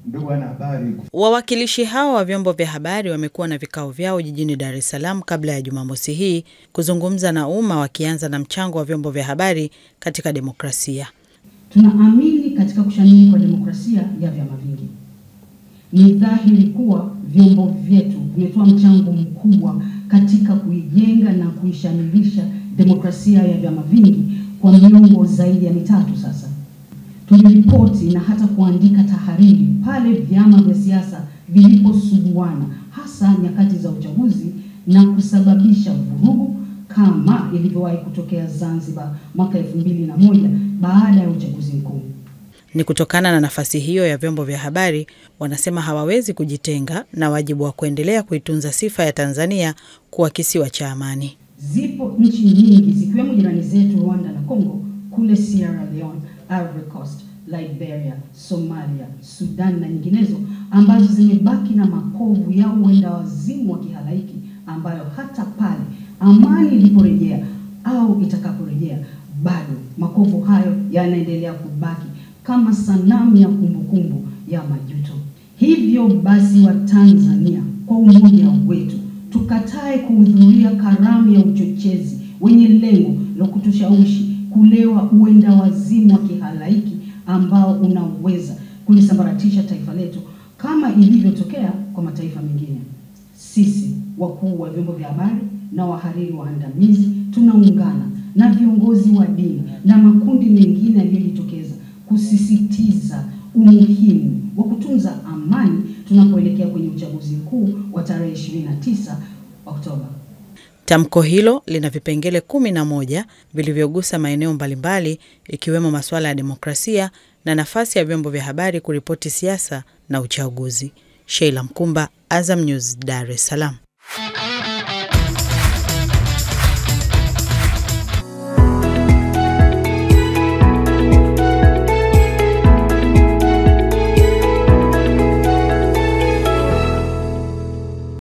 Ndugu wanahabari, wawakilishi hao wa vyombo vya habari wamekuwa na vikao vyao jijini Dar es Salaam kabla ya Jumamosi hii kuzungumza na umma, wakianza na mchango wa vyombo vya habari katika demokrasia. Tunaamini katika kushamiri kwa demokrasia ya vyama vingi. Ni dhahiri kuwa vyombo vyetu vimetoa mchango mkubwa katika kuijenga na kuishamirisha demokrasia ya vyama vingi kwa miongo zaidi ya 3 sasa. Tuliripoti na hata kuandika tahariri pale vyama vya siasa viliposuguana, hasa nyakati za uchaguzi, na kusababisha vurugu kama ilivyowahi kutokea Zanzibar mwaka 2001 baada ya uchaguzi mkuu. Ni kutokana na nafasi hiyo ya vyombo vya habari, wanasema hawawezi kujitenga na wajibu wa kuendelea kuitunza sifa ya Tanzania kuwa kisiwa cha amani. Zipo nchi nyingi zikiwemo jirani zetu Rwanda na Kongo, kule Sierra Leone, Ivory Coast, Liberia, Somalia, Sudan na nyinginezo ambazo zimebaki na makovu ya uenda wazimu wa kihalaiki, ambayo hata pale amani iliporejea au itakaporejea bado makovu hayo yanaendelea kubaki kama sanamu ya kumbukumbu ya majuto. Hivyo basi, wa Tanzania kwa umoja wetu tukatae kuhudhuria karamu ya uchochezi wenye lengo la kutushawishi kulewa uenda wazimu wa kihalaiki ambao unaweza kulisambaratisha taifa letu kama ilivyotokea kwa mataifa mengine. Sisi wakuu wa vyombo vya habari na wahariri waandamizi tunaungana na viongozi wa dini na makundi mengine yaliyojitokeza kusisitiza umuhimu wa kutunza amani tunapoelekea kwenye uchaguzi mkuu wa tarehe 29 Oktoba. Tamko hilo lina vipengele 11 vilivyogusa maeneo mbalimbali, ikiwemo masuala ya demokrasia na nafasi ya vyombo vya habari kuripoti siasa na uchaguzi. Sheila Mkumba, Azam News, Dar es Salaam.